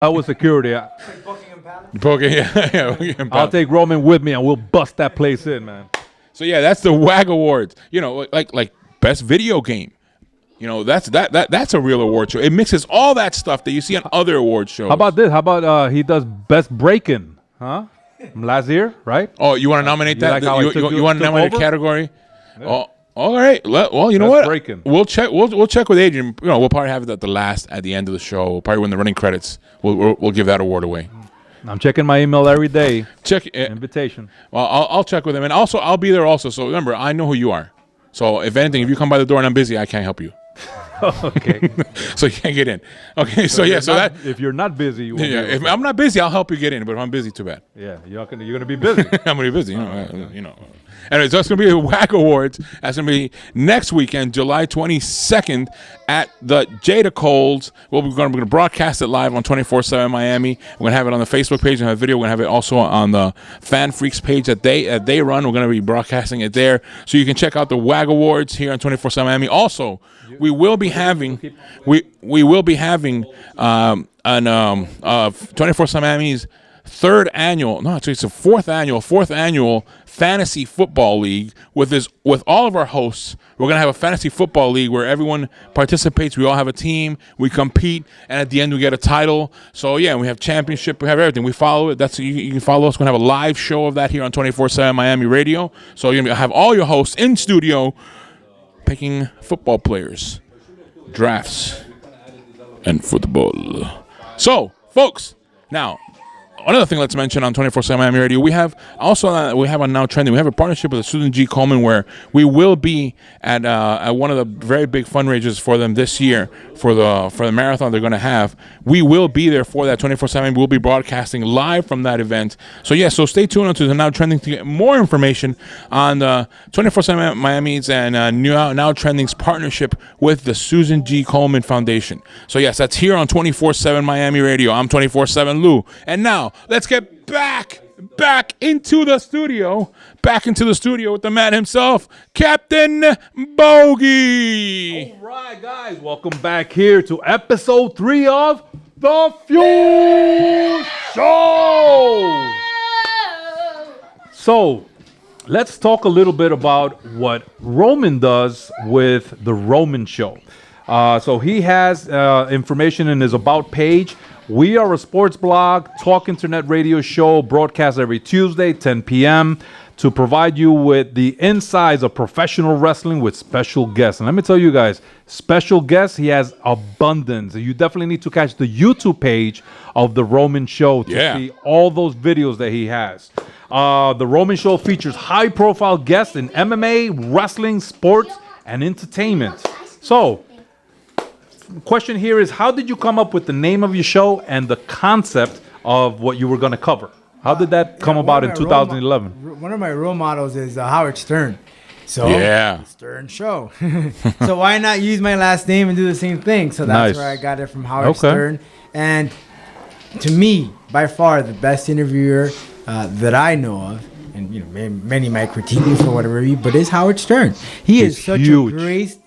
I was security. Poking, yeah. I'll take Roman with me, and we'll bust that place in, man. So yeah, that's the WAG Awards. You know, like best video game. You know, that's a real award show. It mixes all that stuff that you see on other award shows. How about this? How about he does best break-in, huh? From last year, right? Oh, you want to nominate that? Like You want to nominate a over? category? Yeah. Oh, all right. Well, you know Best what? break-in. We'll check. We'll check with Adrian. You know, we'll probably have it at the end of the show. Probably when the running credits, we'll give that award away. I'm checking my email every day. Check Invitation. Well, I'll check with him, and also I'll be there also. So remember, I know who you are. So if anything, if you come by the door and I'm busy, I can't help you. Okay. So you can't get in. Okay. So yeah. So that if you're not busy, you won't yeah. If I'm not busy, I'll help you get in. But if I'm busy, too bad. Yeah, you're gonna be busy. I'm gonna be busy. You know. And it's just going to be a WAC Awards. That's going to be next weekend, July 22nd, at the Jada Coles. We're going to broadcast it live on 24/7 Miami. We're going to have it on the Facebook page and have video. We're going to have it also on the Fan Freaks page that they run. We're going to be broadcasting it there, so you can check out the WAG Awards here on 24/7 Miami. Also, we will be having 24/7 Miami's fourth annual fantasy football league with all of our hosts. We're gonna have a fantasy football league where everyone participates. We all have a team. We compete, and at the end we get a title. So yeah, we have championship. We have everything. We follow it. You can follow us. We're gonna have a live show of that here on 24/7 Miami Radio. So you're gonna have all your hosts in studio picking football players, drafts, and football. So folks, now. Another thing let's mention on 24/7 Miami Radio, we have on Now Trending, we have a partnership with Susan G. Komen where we will be at one of the very big fundraisers for them this year for the marathon they're going to have. We will be there for that 24/7. We'll be broadcasting live from that event. So so stay tuned to the Now Trending to get more information on the 24/7 Miami's and Now Trending's partnership with the Susan G. Komen Foundation. So yes, that's here on 24/7 Miami Radio. I'm 24/7 Lou, and now let's get back into the studio with the man himself, Captain Bogey. All right, guys, welcome back here to episode 3 of The Fuel Show. So, let's talk a little bit about what Roman does with The Roman Show. So he has information in his About page. We are a sports blog, talk internet radio show, broadcast every Tuesday, 10 p.m. to provide you with the insides of professional wrestling with special guests. And let me tell you guys, special guests, he has abundance. You definitely need to catch the YouTube page of The Roman Show to see all those videos that he has. The Roman Show features high-profile guests in MMA, wrestling, sports, and entertainment. So, question here is, how did you come up with the name of your show and the concept of what you were going to cover? How did that come about in 2011? One of my role models is Howard Stern. So Stern Show. So why not use my last name and do the same thing? So that's where I got it from, Howard Stern. And to me, by far the best interviewer that I know of, and many might critique me for whatever, but is Howard Stern. He is such a great.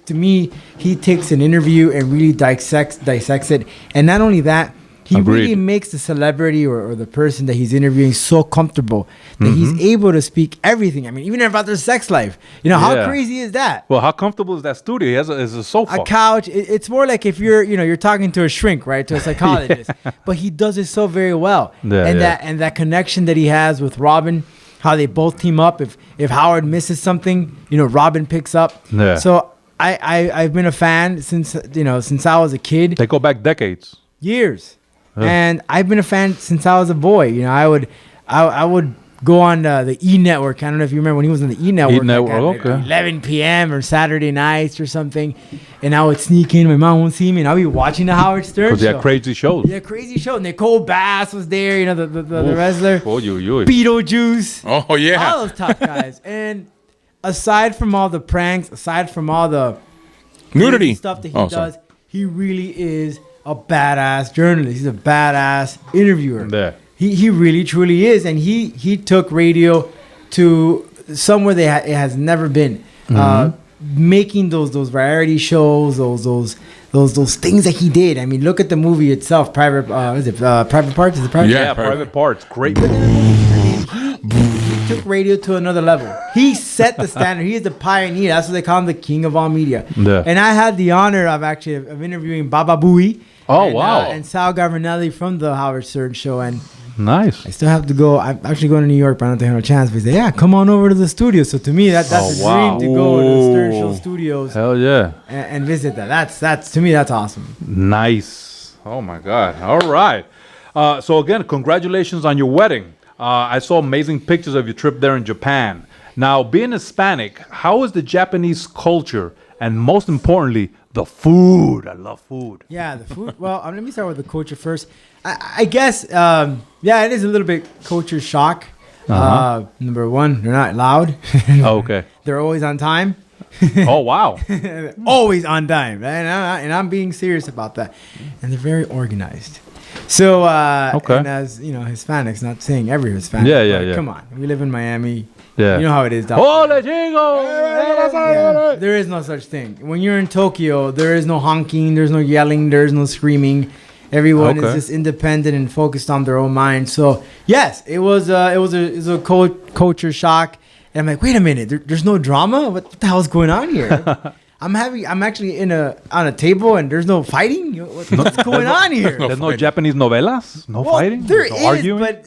To me, he takes an interview and really dissects it. And not only that, he really makes the celebrity or the person that he's interviewing so comfortable that he's able to speak everything. I mean, even about their sex life. How crazy is that? Well, how comfortable is that studio? He has a sofa. A couch. It's more like if you're talking to a shrink, right? To a psychologist. But he does it so very well. That connection that he has with Robin, how they both team up. If Howard misses something, Robin picks up. Yeah. So I've been a fan since I was a kid. They go back decades. Years. And I've been a fan since I was a boy. I would go on the E Network. I don't know if you remember when he was on the E Network. Like 11 p.m. or Saturday nights or something. And I would sneak in. My mom won't see me. And I'll be watching the Howard Stern show. Because they had crazy shows. Yeah, crazy show. Nicole Bass was there, the wrestler. Beetlejuice. Oh, yeah. All those tough guys. And aside from all the pranks, aside from all the nudity stuff that he does, he really is a badass journalist. He's a badass interviewer. Yeah. He really truly is, and he took radio to somewhere that it has never been. Making those variety shows, those those things that he did. I mean, look at the movie itself. Private Parts? Is it Private? Yeah, Private Parts. Great. He took radio to another level. He set the standard. He is the pioneer. That's what they call him, the king of all media. Yeah. And I had the honor of interviewing Baba Booey. Oh, wow. And Sal Governelli from the Howard Stern Show. And nice. I still have to go. I'm actually going to New York, but I don't have a chance. But he said, yeah, come on over to the studio. So to me, that's a dream to go to the Stern Show studios. Hell yeah. And visit that. That's to me, that's awesome. Nice. Oh, my God. All right. So, again, congratulations on your wedding. I saw amazing pictures of your trip there in Japan. Now, being Hispanic, how is the Japanese culture and, most importantly, the food? I love food. Yeah, the food. Well, let me start with the culture first. I guess, it is a little bit culture shock. Number one, they're not loud. Okay. They're always on time. Oh, wow. Always on time. And I'm being serious about that. And they're very organized. So, and as you know, Hispanics, not saying every Hispanic. Yeah. Come on, we live in Miami. Yeah. You know how it is. Hola, chico! There is no such thing. When you're in Tokyo, there is no honking, there's no yelling, there's no screaming. Everyone is just independent and focused on their own mind. So, yes, it was a culture shock. And I'm like, wait a minute, there's no drama? What the hell is going on here? I'm actually on a table and there's no fighting. What's going on here? There's no Japanese novelas, no fighting, there no is, arguing. but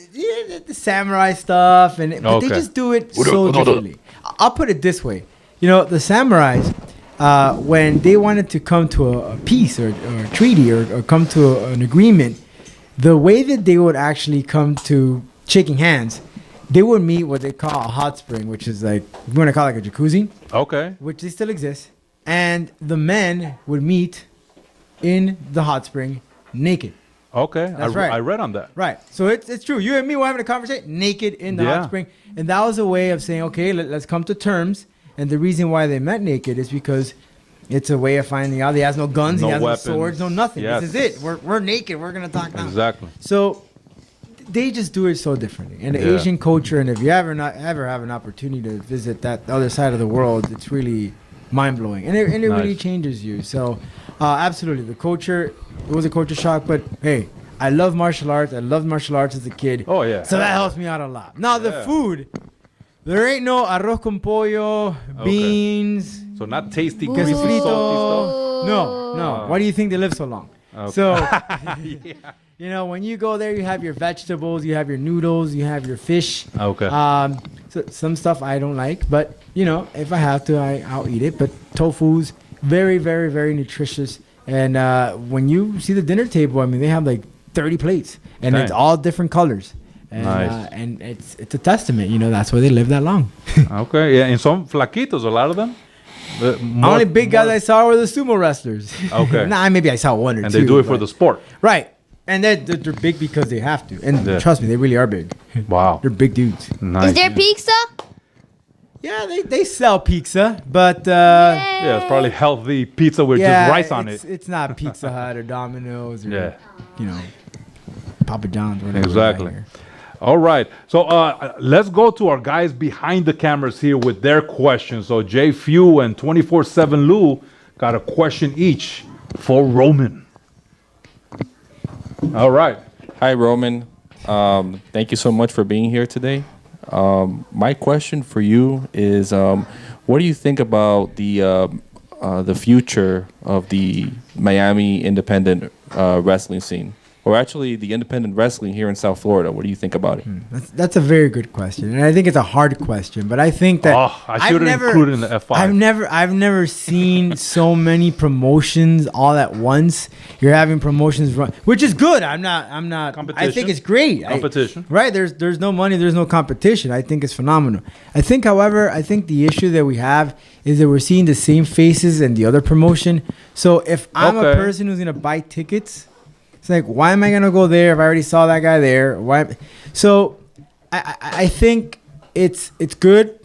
the samurai stuff but they just do it so differently. I'll put it this way: you know, the samurais, when they wanted to come to a peace or a treaty or come to an agreement, the way that they would actually come to shaking hands, they would meet what they call a hot spring, which is like we're gonna call it like a jacuzzi. Okay. Which they still exist. And the men would meet in the hot spring naked. Okay. That's right. I read on that. Right. So it's true. You and me were having a conversation naked in the hot spring. And that was a way of saying, okay, let's come to terms. And the reason why they met naked is because it's a way of finding out. He has no guns, he has weapons. No swords, no nothing. Yes. This is it. We're naked. We're going to talk now. Exactly. So they just do it so differently. And the Asian culture, and if you ever have an opportunity to visit that other side of the world, it's really mind-blowing, and it really changes you. So absolutely, the culture, it was a culture shock, but hey, I love martial arts. I loved martial arts as a kid. Oh yeah. So that helps me out a lot. Now the food, there ain't no arroz con pollo, beans. So not tasty, queso salty frito. No. Why do you think they live so long? Okay. So you know, when you go there, you have your vegetables, you have your noodles, you have your fish. Okay. So some stuff I don't like, but you know, if I have to, I'll eat it. But tofu's very, very, very nutritious. And when you see the dinner table, I mean, they have like 30 plates, and it's all different colors. And, and it's a testament, you know, that's why they live that long. Okay, yeah, and some flaquitos, a lot of them. Only big guys I saw were the sumo wrestlers. Okay. Maybe I saw one or two. And they do it for the sport. Right. And they're big because they have to. And trust me, they really are big. Wow. They're big dudes. Nice. Is there pizza? Yeah, they sell pizza, but... yeah, it's probably healthy pizza with just rice on it. It's not Pizza Hut or Domino's or, you know, Papa John's or whatever. Exactly. All right. So let's go to our guys behind the cameras here with their questions. So Jay Few and 24/7 Lou got a question each for Roman. All right. Hi, Roman. Thank you so much for being here today. My question for you is, what do you think about the future of the Miami independent wrestling scene? Or actually, the independent wrestling here in South Florida. What do you think about it? That's a very good question, and I think it's a hard question. But I think that I should have included in the F5. I've never seen so many promotions all at once. You're having promotions run, which is good. I'm not. I think it's great. Competition. Right? There's no money. There's no competition. I think it's phenomenal. I think, however, the issue that we have is that we're seeing the same faces in the other promotion. So if I'm a person who's gonna buy tickets. It's like, why am I gonna go there if I already saw that guy there? Why? So, I think it's good,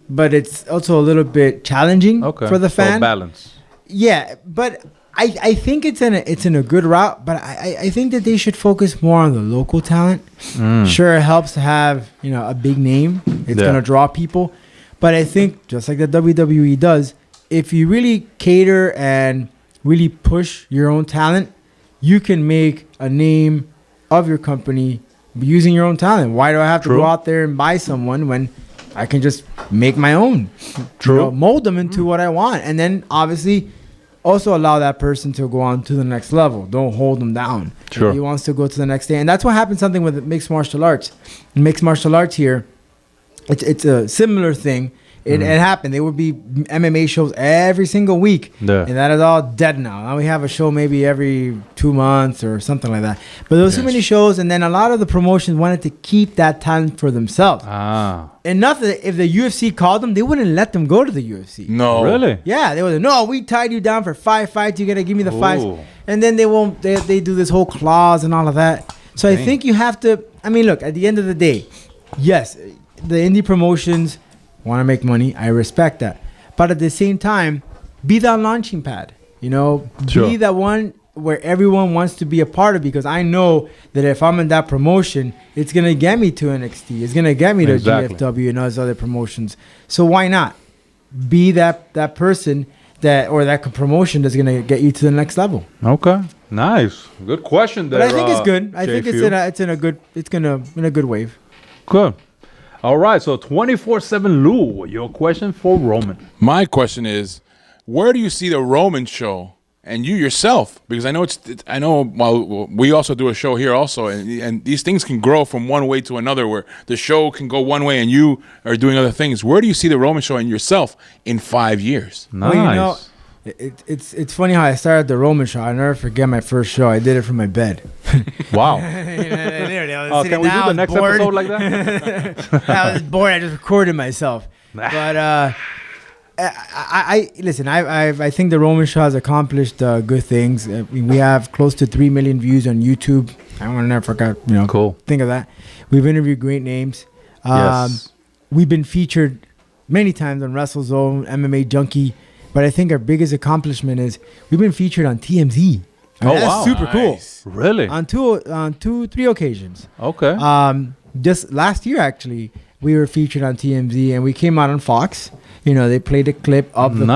but it's also a little bit challenging for the fan. So balance. Yeah, but I think it's in a good route. But I think that they should focus more on the local talent. Sure, it helps to have a big name. It's gonna draw people, but I think just like the WWE does, if you really cater and really push your own talent, you can make a name of your company using your own talent. Why do I have to go out there and buy someone when I can just make my own? True. Mold them into what I want. And then obviously also allow that person to go on to the next level. Don't hold them down. Sure. If he wants to go to the next day. And that's what happened something with mixed martial arts. Mixed martial arts here, it's a similar thing. It happened. There would be MMA shows every single week. Yeah. And that is all dead now. Now we have a show maybe every 2 months or something like that. But there was too many shows, and then a lot of the promotions wanted to keep that talent for themselves. Enough that if the UFC called them, they wouldn't let them go to the UFC. No. Really? Yeah, they would. No, we tied you down for 5 fights. You gotta give me the 5. And then they won't. They do this whole clause and all of that. So I think you have to. I mean, look. At the end of the day, yes, the indie promotions want to make money. I respect that. But at the same time, be that launching pad. You know, be that one where everyone wants to be a part of, because I know that if I'm in that promotion, it's going to get me to NXT. It's going to get me to GFW and those other promotions. So why not be that person or that promotion that's going to get you to the next level? Okay. Nice. Good question there. But I think it's good. I think it's in a good wave. Good. All right, so 24/7 Lou, your question for Roman. My question is, where do you see the Roman show and you yourself? Because I know while we also do a show here also, and these things can grow from one way to another, where the show can go one way and you are doing other things. Where do you see the Roman show and yourself in 5 years? Nice. Well, you know, it's funny how I started the Roman show. I'll never forget my first show. I did it from my bed. Wow. Can we do the next episode like that? I was bored. I just recorded myself. But I listen. I think the Roman show has accomplished good things. We have close to 3 million views on YouTube. I want to never forget. Cool. Think of that. We've interviewed great names. Yes. We've been featured many times on WrestleZone, MMA Junkie. But I think our biggest accomplishment is we've been featured on TMZ. That's super cool. Really? On 3 occasions. Okay. Just last year, actually, we were featured on TMZ, and we came out on Fox. You know, they played a clip of the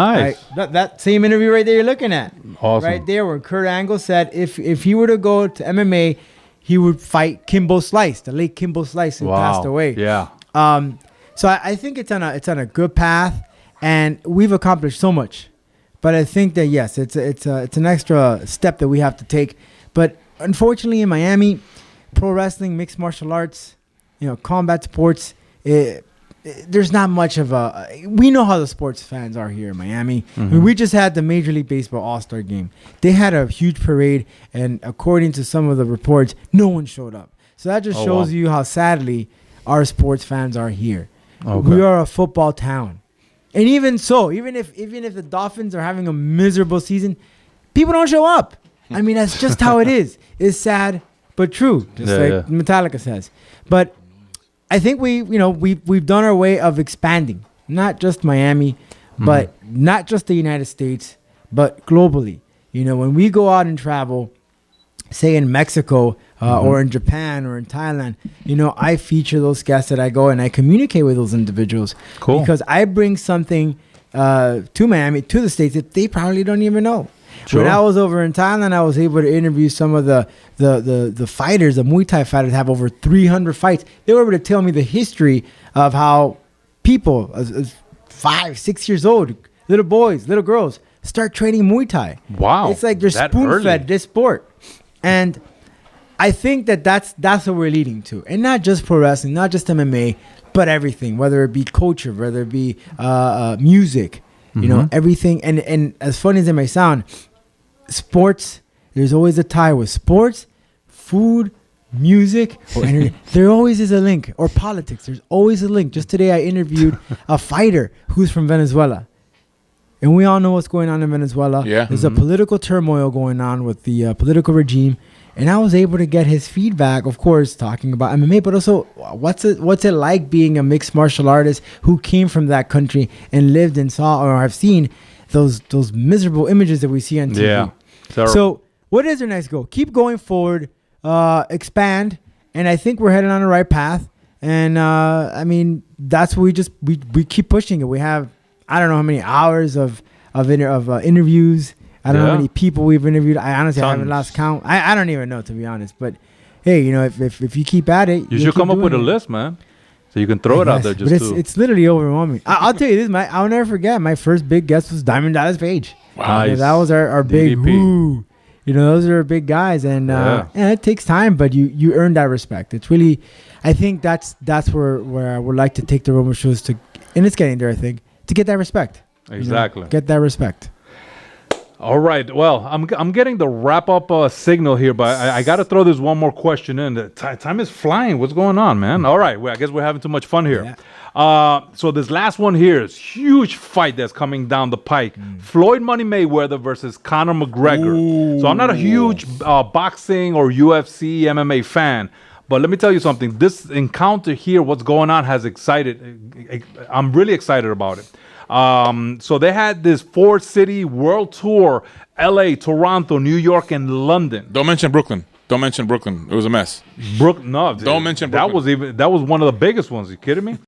that same interview right there you're looking at. Awesome. Right there, where Kurt Angle said if he were to go to MMA, he would fight Kimbo Slice, the late Kimbo Slice, who passed away. Yeah. So I think it's on a good path. And we've accomplished so much, but I think that yes, it's an extra step that we have to take. But unfortunately, in Miami, pro wrestling, mixed martial arts, combat sports, there's not much of a. We know how the sports fans are here in Miami. I mean, we just had the Major League Baseball All-Star Game. They had a huge parade, and according to some of the reports, no one showed up. So that just shows you how sadly our sports fans are here. Okay. We are a football town. And even so, even if the Dolphins are having a miserable season, people don't show up. I mean, that's just how it is. It's sad, but true, just Metallica says. But I think we've done our way of expanding, not just Miami, but not just the United States, but globally. When we go out and travel, say in Mexico or in Japan or in Thailand, I feature those guests that I go and I communicate with those individuals. Cool. Because I bring something to Miami, to the States, that they probably don't even know. Sure. When I was over in Thailand, I was able to interview some of the fighters, the Muay Thai fighters have over 300 fights. They were able to tell me the history of how people, 5, 6 years old, little boys, little girls, start training Muay Thai. Wow. It's like they're spoon-fed this sport. And I think that's what we're leading to. And not just pro wrestling, not just MMA, but everything, whether it be culture, whether it be music, everything. And as funny as it may sound, sports, there's always a tie with sports, food, music, or entertainment. There always is a link. Or politics, there's always a link. Just today I interviewed a fighter who's from Venezuela. And we all know what's going on in Venezuela. Yeah. There's a political turmoil going on with the political regime. And I was able to get his feedback, of course, talking about MMA, but also what's it like being a mixed martial artist who came from that country and lived and saw or have seen those miserable images that we see on TV. Yeah. So what is our next goal? Keep going forward, expand, and I think we're headed on the right path. And I mean, that's what we keep pushing it. We have I don't know how many hours of interviews. I don't know how many people we've interviewed. I honestly haven't lost count. I don't even know, to be honest. But hey, you know, if you keep at it, you should come up with a list, man. So you can throw it out there just but it's literally overwhelming. I'll tell you this, I'll never forget. My first big guest was Diamond Dallas Page. Wow. Nice. That was our big woo. You know, those are big guys, and it takes time, but you earn that respect. It's really, I think that's where I would like to take the Roman shows to, and it's getting there, I think, to get that respect. Exactly. You know, get that respect. All right. Well, I'm getting the wrap up signal here, but I got to throw this one more question in. Time is flying. What's going on, man? All right. Well, I guess we're having too much fun here. Yeah. So this last one here is huge fight that's coming down the pike. Floyd Money Mayweather versus Conor McGregor. Ooh. So I'm not a huge boxing or UFC MMA fan, but let me tell you something. This encounter here, what's going on, has excited. I'm really excited about it. So they had this 4-city world tour: LA, Toronto, New York, and London. Don't mention Brooklyn. It was a mess. No, don't mention Brooklyn. That was one of the biggest ones. You kidding me?